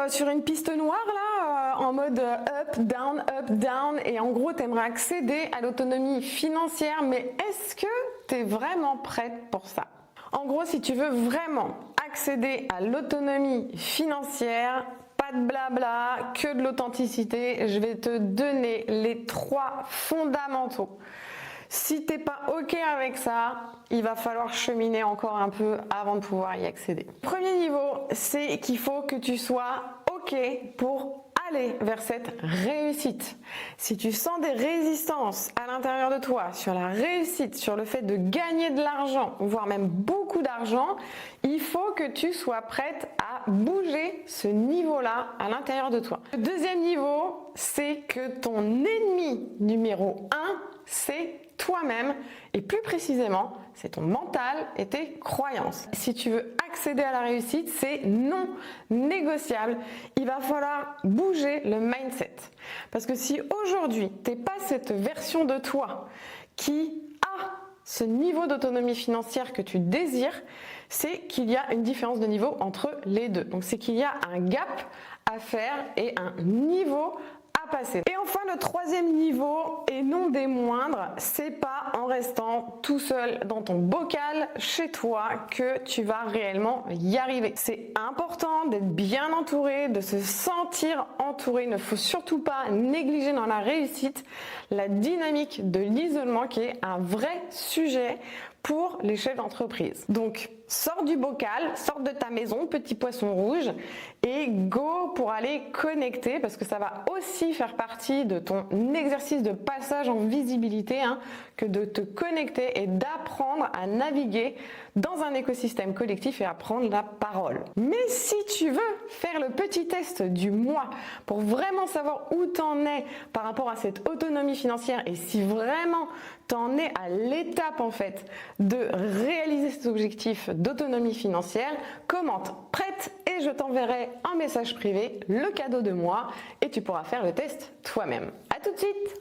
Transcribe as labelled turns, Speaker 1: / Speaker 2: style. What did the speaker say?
Speaker 1: sur une piste noire là, en mode up, down, et en gros, tu aimerais accéder à l'autonomie financière, mais est-ce que tu es vraiment prête pour ça? En gros, si tu veux vraiment accéder à l'autonomie financière, pas de blabla, que de l'authenticité, je vais te donner les 3 fondamentaux. Si t'es pas OK avec ça, il va falloir cheminer encore un peu avant de pouvoir y accéder. Premier niveau, c'est qu'il faut que tu sois OK pour aller vers cette réussite. Si tu sens des résistances à l'intérieur de toi sur la réussite, sur le fait de gagner de l'argent, voire même beaucoup d'argent, il faut que tu sois prête à bouger ce niveau-là à l'intérieur de toi. Le deuxième niveau, c'est que ton ennemi numéro 1, c'est toi-même et plus précisément, c'est ton mental et tes croyances. Si tu veux accéder à la réussite, c'est non négociable. Il va falloir bouger le mindset. Parce que si aujourd'hui, tu n'es pas cette version de toi qui a ce niveau d'autonomie financière que tu désires, c'est qu'il y a une différence de niveau entre les deux. Donc c'est qu'il y a un gap à faire et un niveau à passer. Et enfin, le troisième niveau, et non des moindres, c'est pas en restant tout seul dans ton bocal chez toi que tu vas réellement y arriver. C'est important d'être bien entouré, de se sentir entouré. Il ne faut surtout pas négliger dans la réussite la dynamique de l'isolement qui est un vrai sujet pour les chefs d'entreprise. Donc, sors du bocal, sors de ta maison, petit poisson rouge, et go pour aller connecter, parce que ça va aussi faire partie de ton exercice de passage en visibilité, que de te connecter et d'apprendre à naviguer dans un écosystème collectif et à prendre la parole. Mais si tu veux faire le petit test du mois pour vraiment savoir où t'en es par rapport à cette autonomie financière et si vraiment t'en es à l'étape en fait de réaliser cet objectif d'autonomie financière, commente prête et je t'enverrai un message privé, le cadeau de moi, et tu pourras faire le test toi-même. À tout de suite!